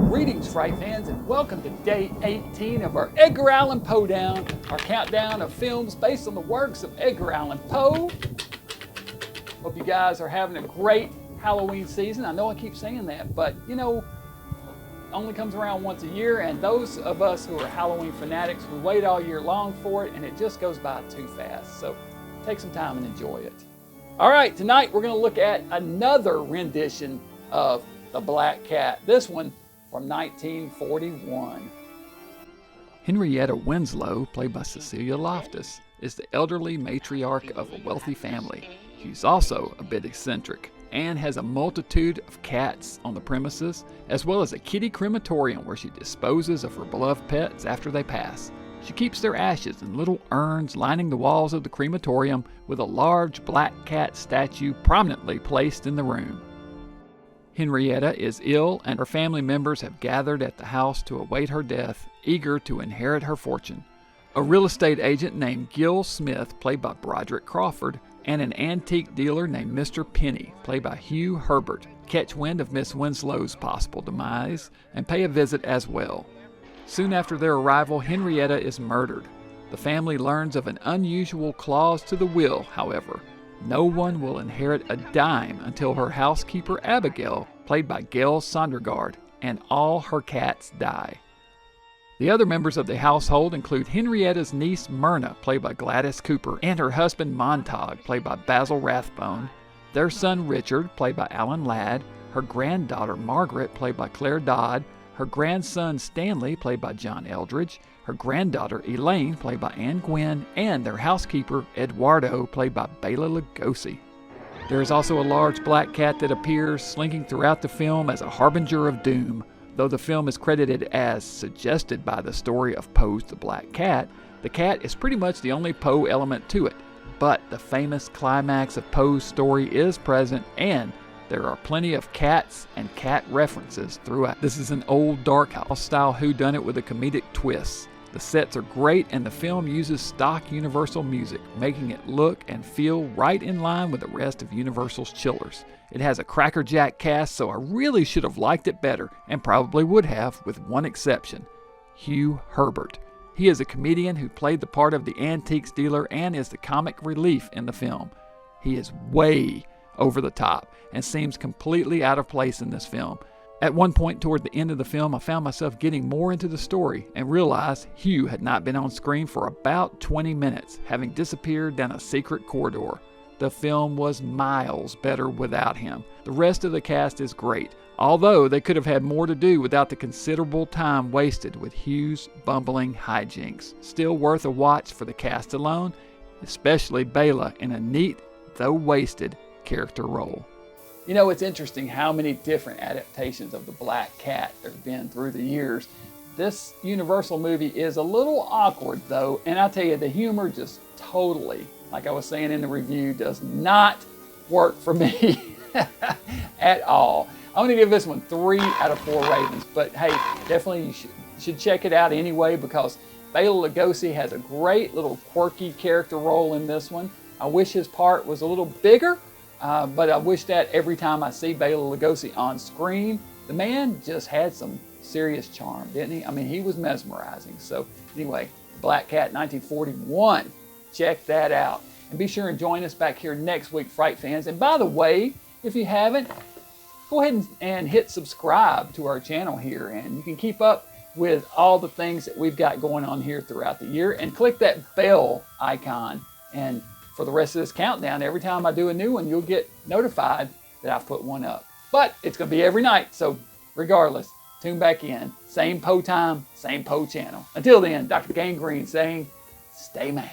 Greetings, Fright fans, and welcome to day 18 of our Edgar Allan Poe Down, our countdown of films based on the works of Edgar Allan Poe. Hope you guys are having a great Halloween season. I know I keep saying that, but you know, only comes around once a year, and those of us who are Halloween fanatics, we wait all year long for it, and it just goes by too fast. So take some time and enjoy it. All right, tonight we're going to look at another rendition of The Black Cat, this one from 1941. Henrietta Winslow, played by Cecilia Loftus, is the elderly matriarch of a wealthy family. She's also a bit eccentric and has a multitude of cats on the premises, as well as a kitty crematorium where she disposes of her beloved pets after they pass. She keeps their ashes in little urns lining the walls of the crematorium, with a large black cat statue prominently placed in the room. Henrietta is ill, and her family members have gathered at the house to await her death, eager to inherit her fortune. A real estate agent named Gil Smith, played by Broderick Crawford, and an antique dealer named Mr. Penny, played by Hugh Herbert, catch wind of Miss Winslow's possible demise and pay a visit as well. Soon after their arrival, Henrietta is murdered. The family learns of an unusual clause to the will, however. No one will inherit a dime until her housekeeper Abigail, played by Gail Sondergaard, and all her cats die. The other members of the household include Henrietta's niece Myrna, played by Gladys Cooper, and her husband Montag, played by Basil Rathbone, their son Richard, played by Alan Ladd, her granddaughter Margaret, played by Claire Dodd, her grandson Stanley, played by John Eldridge, her granddaughter Elaine, played by Anne Gwynn, and their housekeeper Eduardo, played by Bela Lugosi. There is also a large black cat that appears slinking throughout the film as a harbinger of doom. Though the film is credited as suggested by the story of Poe's The Black Cat, the cat is pretty much the only Poe element to it. But the famous climax of Poe's story is present, and there are plenty of cats and cat references throughout. This is an old dark house style whodunit with a comedic twist. The sets are great, and the film uses stock Universal music, making it look and feel right in line with the rest of Universal's chillers. It has a crackerjack cast, so I really should have liked it better, and probably would have, with one exception: Hugh Herbert. He is a comedian who played the part of the antiques dealer and is the comic relief in the film. He is way over the top and seems completely out of place in this film. At one point toward the end of the film, I found myself getting more into the story and realized Hugh had not been on screen for about 20 minutes, having disappeared down a secret corridor. The film was miles better without him. The rest of the cast is great, although they could have had more to do without the considerable time wasted with Hugh's bumbling hijinks. Still worth a watch for the cast alone, especially Bela in a neat, though wasted, character role. You know, it's interesting how many different adaptations of The Black Cat there have been through the years. This Universal movie is a little awkward though, and I tell you, the humor just totally, like I was saying in the review, does not work for me at all. I'm going to give this one 3 out of 4 ratings, but hey, definitely you should check it out anyway, because Bela Lugosi has a great little quirky character role in this one. I wish his part was a little bigger, but I wish that every time I see Bela Lugosi on screen. The man just had some serious charm, didn't he? I mean, he was mesmerizing. So anyway, Black Cat 1941. Check that out. And be sure and join us back here next week, Fright fans. And by the way, if you haven't, go ahead and hit subscribe to our channel here, and you can keep up with all the things that we've got going on here throughout the year. And click that bell icon, and for the rest of this countdown, every time I do a new one, you'll get notified that I've put one up. But it's going to be every night, so regardless, tune back in. Same Poe time, same Poe channel. Until then, Dr. Gangrene saying, stay mad.